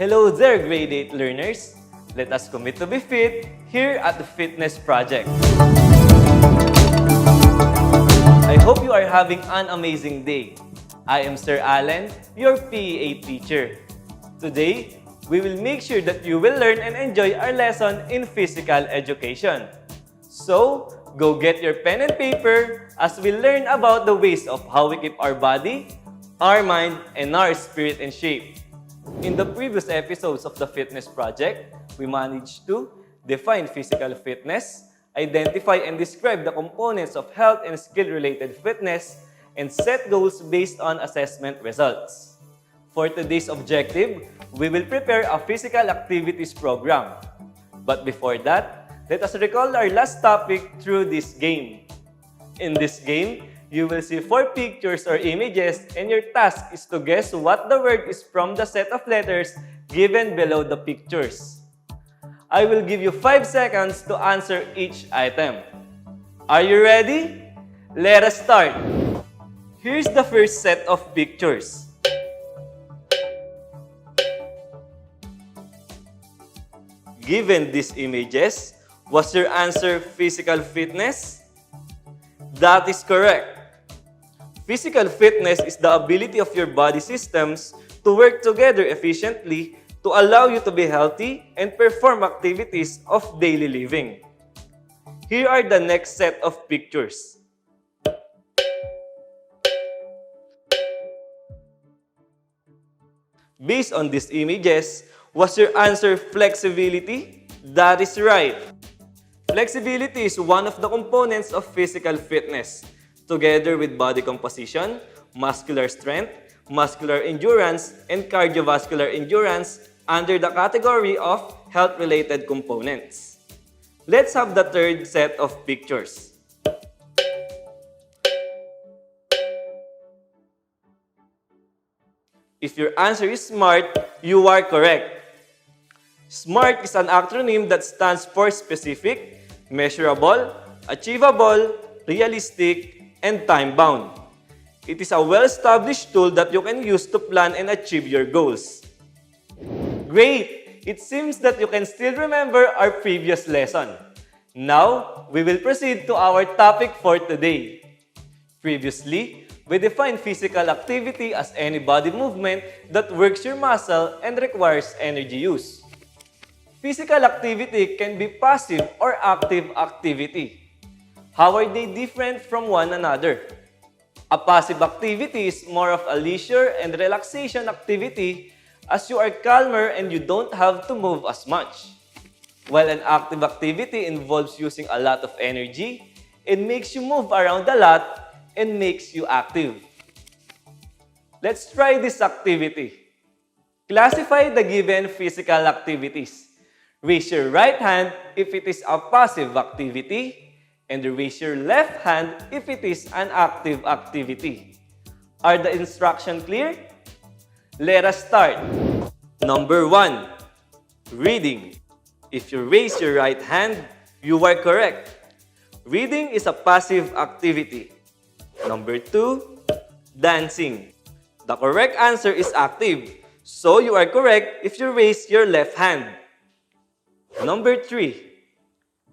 Hello there, grade 8 learners. Let us commit to be fit here at the Fitness Project. I hope you are having an amazing day. I am Sir Allen, your PE8 teacher. Today, we will make sure that you will learn and enjoy our lesson in physical education. So, go get your pen and paper as we learn about the ways of how we keep our body, our mind, and our spirit in shape. In the previous episodes of the Fitness Project, we managed to define physical fitness, identify and describe the components of health and skill-related fitness, and set goals based on assessment results. For today's objective, we will prepare a physical activities program. But before that, let us recall our last topic through this game. In this game, you will see 4 pictures or images, and your task is to guess what the word is from the set of letters given below the pictures. I will give you 5 seconds to answer each item. Are you ready? Let us start. Here's the first set of pictures. Given these images, was your answer physical fitness? That is correct. Physical fitness is the ability of your body systems to work together efficiently to allow you to be healthy and perform activities of daily living. Here are the next set of pictures. Based on these images, was your answer flexibility? That is right. Flexibility is one of the components of physical fitness, together with body composition, muscular strength, muscular endurance, and cardiovascular endurance under the category of health-related components. Let's have the third set of pictures. If your answer is SMART, you are correct. SMART is an acronym that stands for specific, measurable, achievable, realistic, and time-bound. It is a well-established tool that you can use to plan and achieve your goals. Great! It seems that you can still remember our previous lesson. Now, we will proceed to our topic for today. Previously, we defined physical activity as any body movement that works your muscle and requires energy use. Physical activity can be passive or active activity. How are they different from one another? A passive activity is more of a leisure and relaxation activity as you are calmer and you don't have to move as much. While an active activity involves using a lot of energy, it makes you move around a lot and makes you active. Let's try this activity. Classify the given physical activities. Raise your right hand if it is a passive activity, and raise your left hand if it is an active activity. Are the instructions clear? Let us start. Number 1, reading. If you raise your right hand, you are correct. Reading is a passive activity. Number 2, dancing. The correct answer is active, so you are correct if you raise your left hand. Number 3,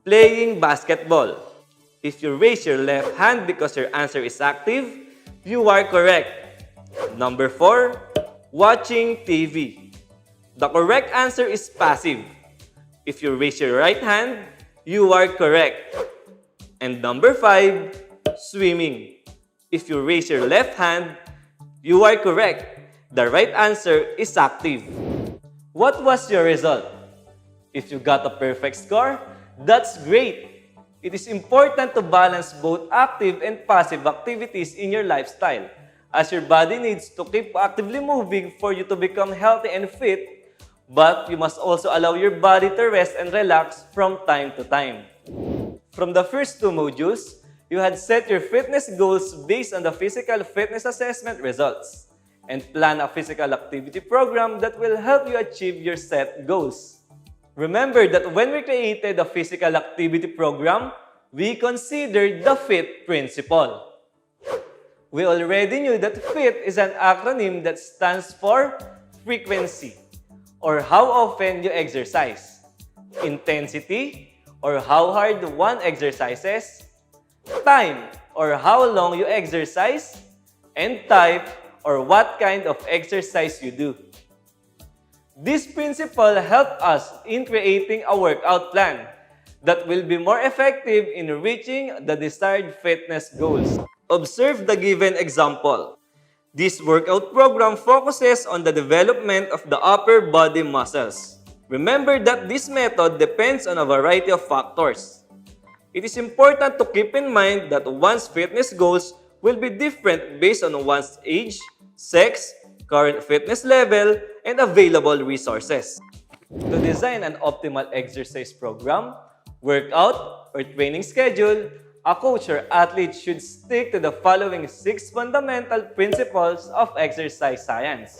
playing basketball. If you raise your left hand because your answer is active, you are correct. Number 4, watching TV. The correct answer is passive. If you raise your right hand, you are correct. And number 5, swimming. If you raise your left hand, you are correct. The right answer is active. What was your result? If you got a perfect score, that's great. It is important to balance both active and passive activities in your lifestyle, as your body needs to keep actively moving for you to become healthy and fit, but you must also allow your body to rest and relax from time to time. From the first 2 modules, you had set your fitness goals based on the physical fitness assessment results and plan a physical activity program that will help you achieve your set goals. Remember that when we created a physical activity program, we considered the FIT principle. We already knew that FIT is an acronym that stands for frequency. or how often you exercise, intensity or how hard one exercises, time or how long you exercise, and type or what kind of exercise you do. This principle helps us in creating a workout plan that will be more effective in reaching the desired fitness goals. Observe the given example. This workout program focuses on the development of the upper body muscles. Remember that this method depends on a variety of factors. It is important to keep in mind that one's fitness goals will be different based on one's age, sex, current fitness level, and available resources. To design an optimal exercise program, workout, or training schedule, a coach or athlete should stick to the following 6 fundamental principles of exercise science.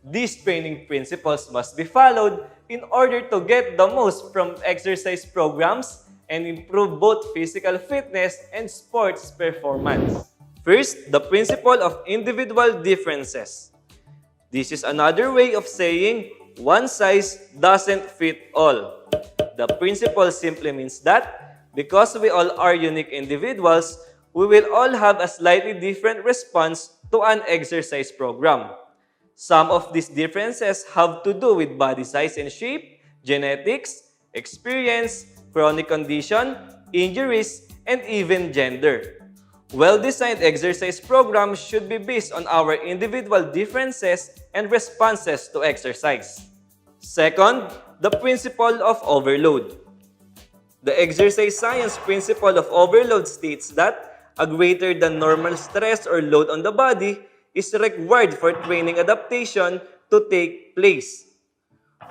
These training principles must be followed in order to get the most from exercise programs and improve both physical fitness and sports performance. First, the principle of individual differences. This is another way of saying one size doesn't fit all. The principle simply means that because we all are unique individuals, we will all have a slightly different response to an exercise program. Some of these differences have to do with body size and shape, genetics, experience, chronic condition, injuries, and even gender. Well-designed exercise programs should be based on our individual differences and responses to exercise. Second, the principle of overload. The exercise science principle of overload states that a greater than normal stress or load on the body is required for training adaptation to take place.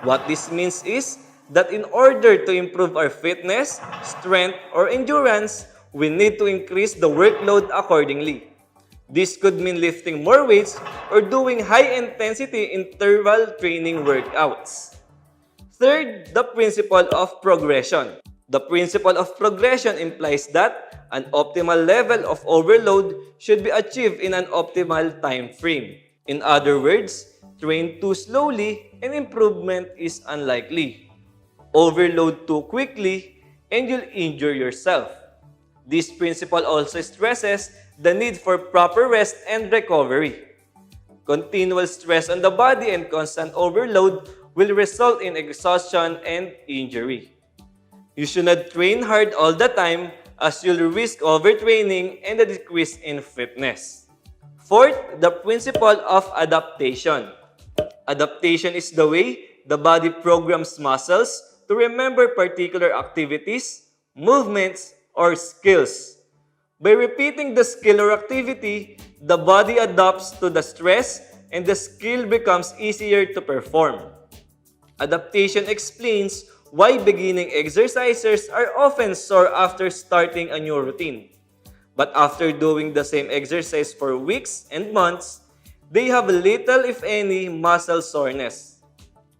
What this means is that in order to improve our fitness, strength, or endurance, we need to increase the workload accordingly. This could mean lifting more weights or doing high-intensity interval training workouts. Third, the principle of progression. The principle of progression implies that an optimal level of overload should be achieved in an optimal time frame. In other words, train too slowly and improvement is unlikely. Overload too quickly and you'll injure yourself. This principle also stresses the need for proper rest and recovery. Continual stress on the body and constant overload will result in exhaustion and injury. You should not train hard all the time as you'll risk overtraining and a decrease in fitness. Fourth, the principle of adaptation. Adaptation is the way the body programs muscles to remember particular activities, movements, or skills. By repeating the skill or activity, the body adapts to the stress and the skill becomes easier to perform. Adaptation explains why beginning exercisers are often sore after starting a new routine. But after doing the same exercise for weeks and months, they have little if any muscle soreness.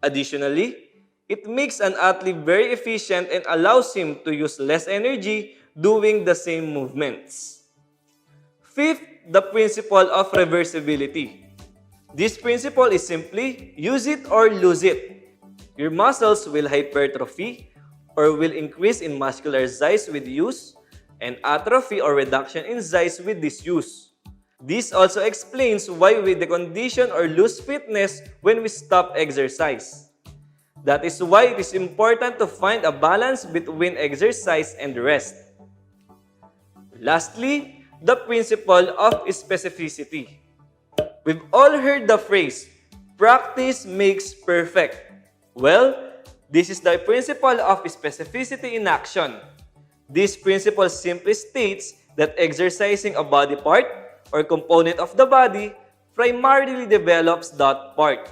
Additionally, it makes an athlete very efficient and allows him to use less energy doing the same movements. Fifth, the principle of reversibility. This principle is simply use it or lose it. Your muscles will hypertrophy or will increase in muscular size with use and atrophy or reduction in size with disuse. This also explains why we decondition or lose fitness when we stop exercise. That is why it is important to find a balance between exercise and rest. Lastly, the principle of specificity. We've all heard the phrase, practice makes perfect. Well, this is the principle of specificity in action. This principle simply states that exercising a body part or component of the body primarily develops that part.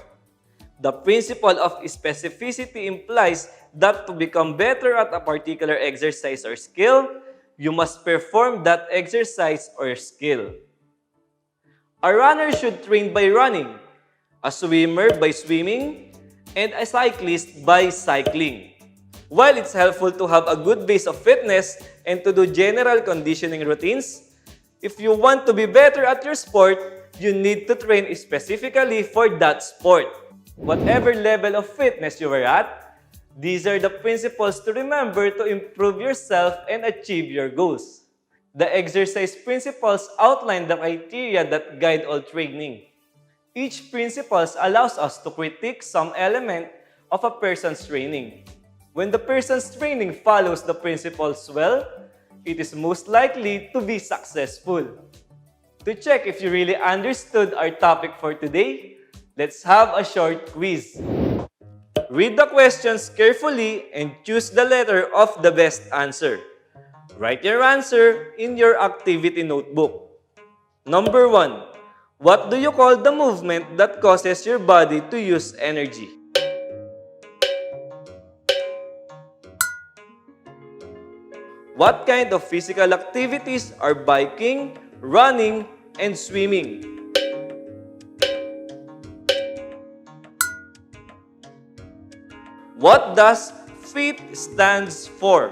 The principle of specificity implies that to become better at a particular exercise or skill, you must perform that exercise or skill. A runner should train by running, a swimmer by swimming, and a cyclist by cycling. While it's helpful to have a good base of fitness and to do general conditioning routines, if you want to be better at your sport, you need to train specifically for that sport. Whatever level of fitness you are at, these are the principles to remember to improve yourself and achieve your goals. The exercise principles outline the criteria that guide all training. Each principles allows us to critique some element of a person's training. When the person's training follows the principles well, it is most likely to be successful. To check if you really understood our topic for today, let's have a short quiz. Read the questions carefully and choose the letter of the best answer. Write your answer in your activity notebook. Number 1. What do you call the movement that causes your body to use energy? What kind of physical activities are biking, running, and swimming? What does FIT stands for?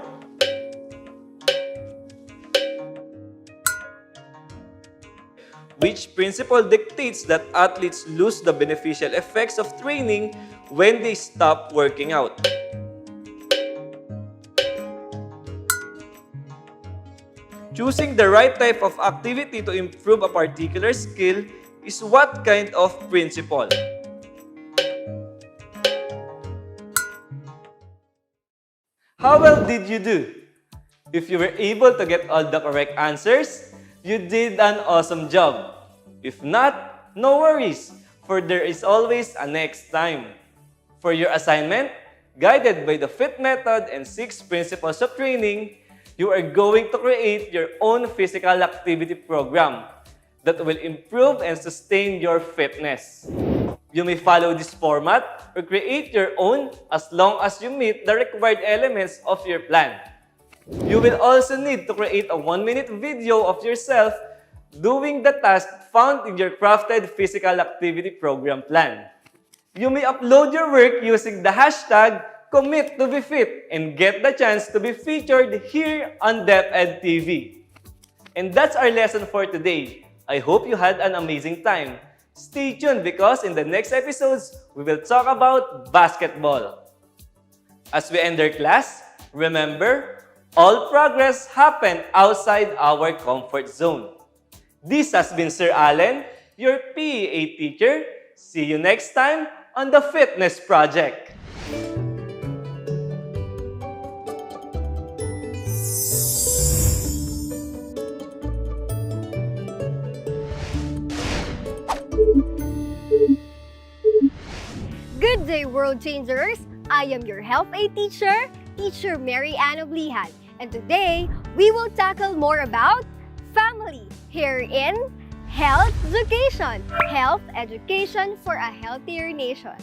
Which principle dictates that athletes lose the beneficial effects of training when they stop working out? Choosing the right type of activity to improve a particular skill is what kind of principle? How well did you do? If you were able to get all the correct answers, you did an awesome job. If not, no worries, for there is always a next time. For your assignment, guided by the FIT method and 6 principles of training, you are going to create your own physical activity program that will improve and sustain your fitness. You may follow this format or create your own as long as you meet the required elements of your plan. You will also need to create a 1-minute video of yourself doing the task found in your crafted physical activity program plan. You may upload your work using the hashtag #CommitToBeFit and get the chance to be featured here on DepEd TV. And that's our lesson for today. I hope you had an amazing time. Stay tuned because in the next episodes, we will talk about basketball. As we end our class, remember, all progress happens outside our comfort zone. This has been Sir Allen, your PEA teacher. See you next time on the Fitness Project. Good day, World Changers! I am your Health Aid teacher, Teacher Mary Ann Oblihan. And today, we will tackle more about family here in Health Education. Health Education for a Healthier Nation.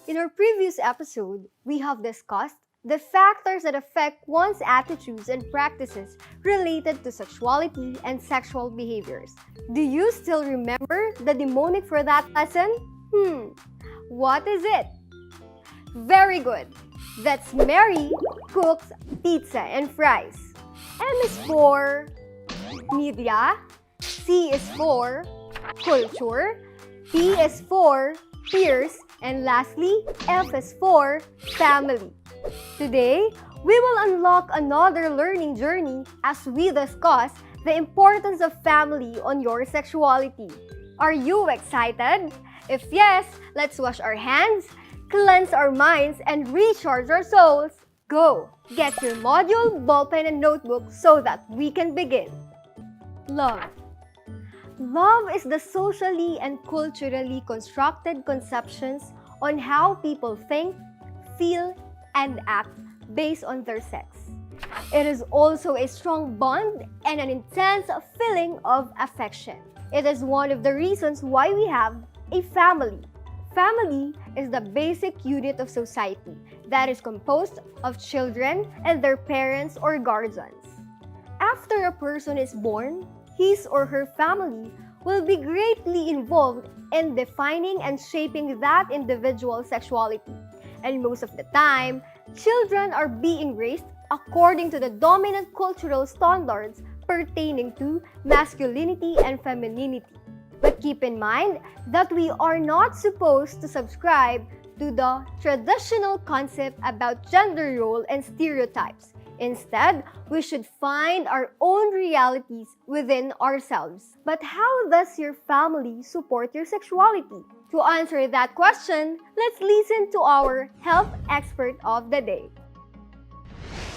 In our previous episode, we have discussed the factors that affect one's attitudes and practices related to sexuality and sexual behaviors. Do you still remember the mnemonic for that lesson? What is it? Very good. That's Mary cooks pizza and fries. M is for media, C is for culture, P is for peers, and lastly, F is for family. Today, we will unlock another learning journey as we discuss the importance of family on your sexuality. Are you excited? If yes, let's wash our hands, cleanse our minds, and recharge our souls. Go! Get your module, ballpen, and notebook so that we can begin. Love. Love is the socially and culturally constructed conceptions on how people think, feel, and act based on their sex. It is also a strong bond and an intense feeling of affection. It is one of the reasons why we have a family. Family is the basic unit of society that is composed of children and their parents or guardians. After a person is born, his or her family will be greatly involved in defining and shaping that individual's sexuality And most of the time, children are being raised according to the dominant cultural standards pertaining to masculinity and femininity. But keep in mind that we are not supposed to subscribe to the traditional concept about gender role and stereotypes. Instead, we should find our own realities within ourselves. But how does your family support your sexuality? To answer that question, let's listen to our health expert of the day.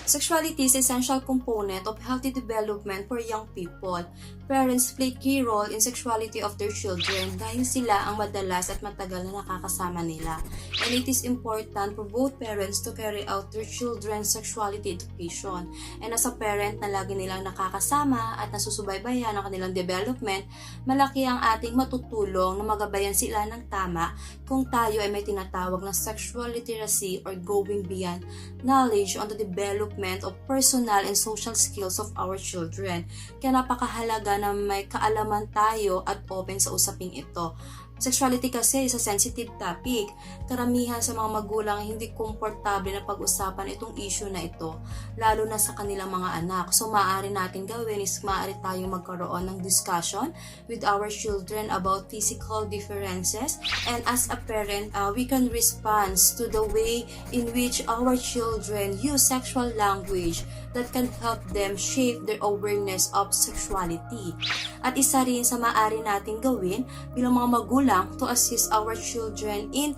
Sexuality is an essential component of healthy development for young people. Parents play key role in sexuality of their children dahil sila ang madalas at matagal na nakakasama nila. And it is important for both parents to carry out their children's sexuality education. And as a parent na lagi nilang nakakasama at nasusubaybayan ang kanilang development, malaki ang ating matutulong na magabayan sila ng tama kung tayo ay may tinatawag na sexual literacy or going beyond knowledge on the development of personal and social skills of our children. Kaya napakahalaga na may kaalaman tayo at open sa usaping ito. Sexuality kasi is a sensitive topic. Karamihan sa mga magulang hindi komportable na pag-usapan itong issue na ito, lalo na sa kanilang mga anak. So maaari natin gawin is maaari tayong magkaroon ng discussion with our children about physical differences, and as a parent, we can respond to the way in which our children use sexual language that can help them shape their awareness of sexuality. At isa rin sa maaari natin gawin bilang mga magulang to assist our children in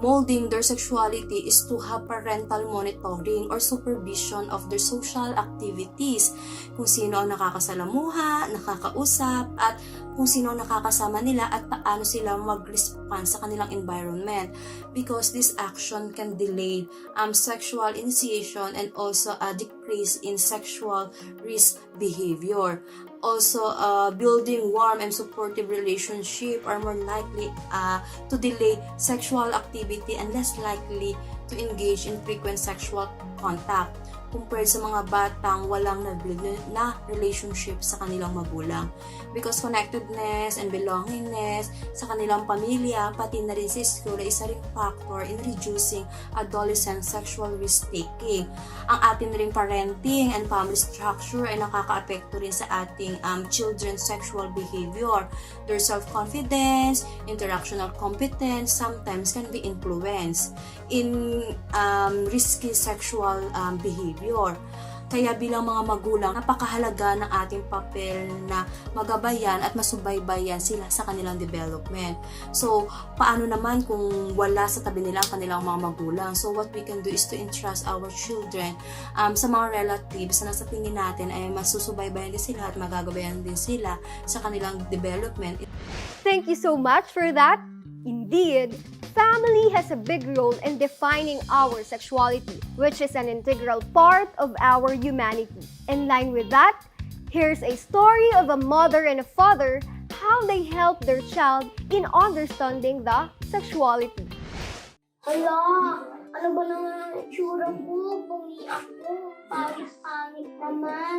molding their sexuality is to have parental monitoring or supervision of their social activities. Kung sino ang nakakasalamuha, nakakausap, at kung sino ang nakakasama nila at paano sila mag-respond sa kanilang environment. Because this action can delay sexual initiation and also a decrease in sexual risk behavior. Also, building warm and supportive relationship are more likely to delay sexual activity and less likely to engage in frequent sexual contact compared sa mga batang walang na-build na relationship sa kanilang magulang. Because connectedness and belongingness sa kanilang pamilya, pati na rin sa school, ay isa ring factor in reducing adolescent sexual risk-taking. Ang atin ring parenting and family structure ay nakaka-apekto rin sa ating children's sexual behavior. Their self-confidence, interactional competence sometimes can be influenced in risky sexual behavior. Kaya bilang mga magulang, napakahalaga ng ating papel na magabayan at masubaybayan sila sa kanilang development. So, paano naman kung wala sa tabi nila ang kanilang mga magulang? So, what we can do is to entrust our children sa mga relatives na sa tingin natin ay masusubaybayan din sila at magagabayan din sila sa kanilang development. Thank you so much for that. Indeed, family has a big role in defining our sexuality, which is an integral part of our humanity. In line with that, here's a story of a mother and a father, how they help their child in understanding the sexuality. Hala, ano ba naman ang itsura ko? Pumi ako. Pangit-pangit naman.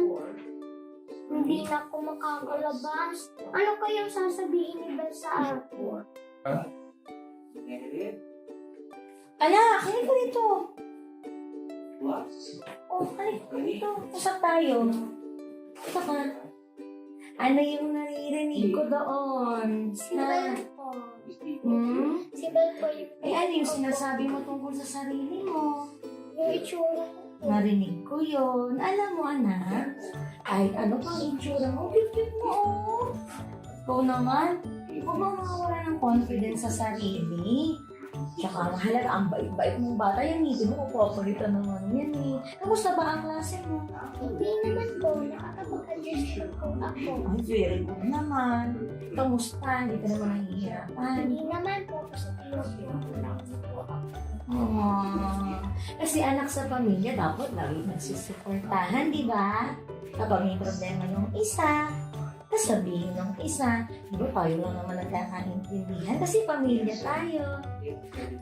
Hindi na ako makakalabas. Ano kayang sasabihin ni Bel sa akin? Anak, halika dito. Oh, halika dito. Usap tayo. Ito ka. Ano yung naririnig ko doon? Si Bel po. Si Bel po yung... Ano yung sinasabi mo tungkol sa sarili mo? Yung itsura ko. Narinig ko yun. Alam mo, anak, kahit ano pang itsura mo, cute mo, oh. Ikaw naman, huwag mo mawala ng confidence sa sarili. Tsaka mahalaga, ang bait-bait mong bata. Yung ngiti mo, kukulitan naman yan eh. Kamusta ba ang klase mo? Hindi naman po. Nakakapag-adjust po ako. Ay, very good naman. Kamusta? Hindi ka naman nahihirapan. Hindi naman po. Kasi tinutulungan po ako. Kasi anak sa pamilya, dapat lagi nagsusuportahan, di ba? Kapag may problema yung isa, sabihin ng isa, di ba tayo lang naman nagkakaintindihan kasi pamilya tayo.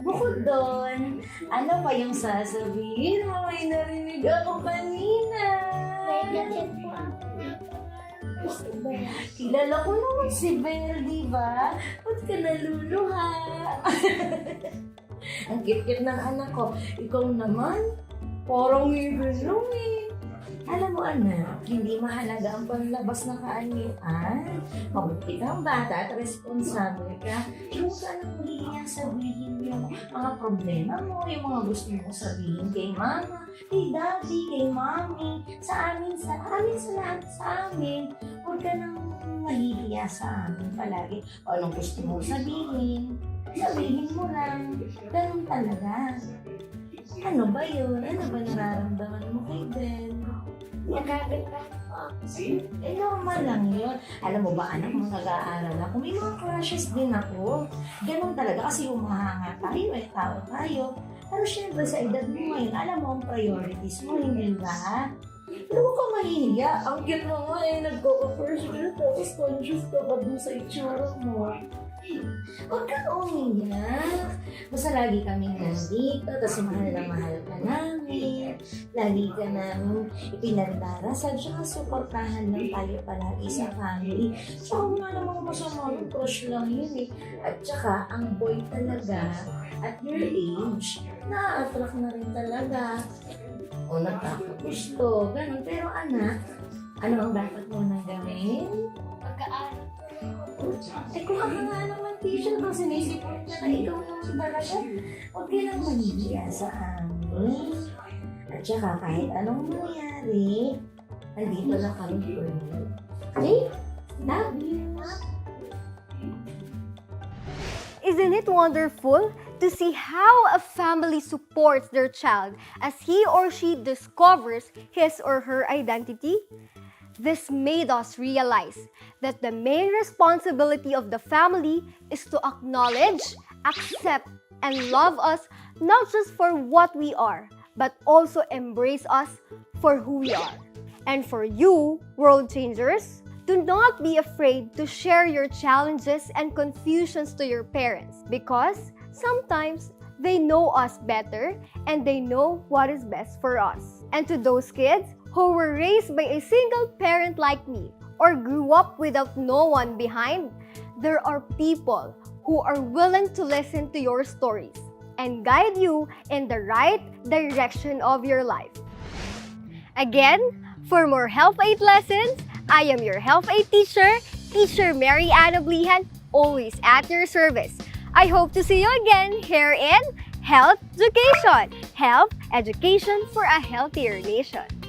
Bukod doon, ano pa yung sasabihin mo? May narinig ako kanina. May gadget po ako. Kilala ko naman si Belle, di ba? Ba't ka naluluha? Ang cute-cute ng anak ko. Ikaw naman, parang ngibin eh. Alam mo anak, hindi mahalaga ang panlabas ng kaanihan. Mabuti kang bata at responsable ka. Huwag ka nang mahihiya sabihin yung mga problema mo, yung mga gusto mo sabihin kay mama, kay daddy, kay mommy, sa amin, sa lahat sa amin. Huwag ka nang mahihiya sa amin palagi. O anong gusto mo sabihin mo lang. Ganun talaga. Ano ba yun? Ano ba nararamdaman mo kay Ben? Nagaganda po. Normal lang yun. Alam mo ba, anak, mga nag-aaral ako, may mga crushes din ako. Ganun talaga kasi humahanga tayo, tao tayo. Pero syempre sa edad mo ngayon, alam mo ang priorities mo, hindi ba? Pero huwag ka mahihiya. Ang cute mo nga nagko-first girl, tapos conscious ka pa dun sa itsura mo. Huwag kang umiyak. Basta lagi kaming nandito, tapos mahal na mahal ka namin. Lagi ka namin ipinagdarasal, tsaka suportahan lang tayo palagi sa family. Tsaka wala namang masama, crush lang yun eh. At tsaka, ang boy talaga, at your age, na-attract na rin talaga. O nagkakagusto, ganun. Pero anak, ano ang dapat mo nang gawin? Pagkaaral. Kuha ka nga naman teacher kung sinisipot ka na ikaw naman talaga. Huwag ka nang mahihiya sa amin. At saka kahit anong mangyari, nandito lang kami for you. Okay? Love you. Isn't it wonderful to see how a family supports their child as he or she discovers his or her identity? This made us realize that the main responsibility of the family is to acknowledge, accept, and love us not just for what we are, but also embrace us for who we are. And for you, world changers, do not be afraid to share your challenges and confusions to your parents because sometimes they know us better and they know what is best for us. And to those kids who were raised by a single parent like me or grew up without no one behind, there are people who are willing to listen to your stories and guide you in the right direction of your life. Again, for more Health Aid lessons, I am your Health Aid teacher, Teacher Mary Ann Oblihan, always at your service. I hope to see you again here in Health Education. Health Education for a Healthier Nation.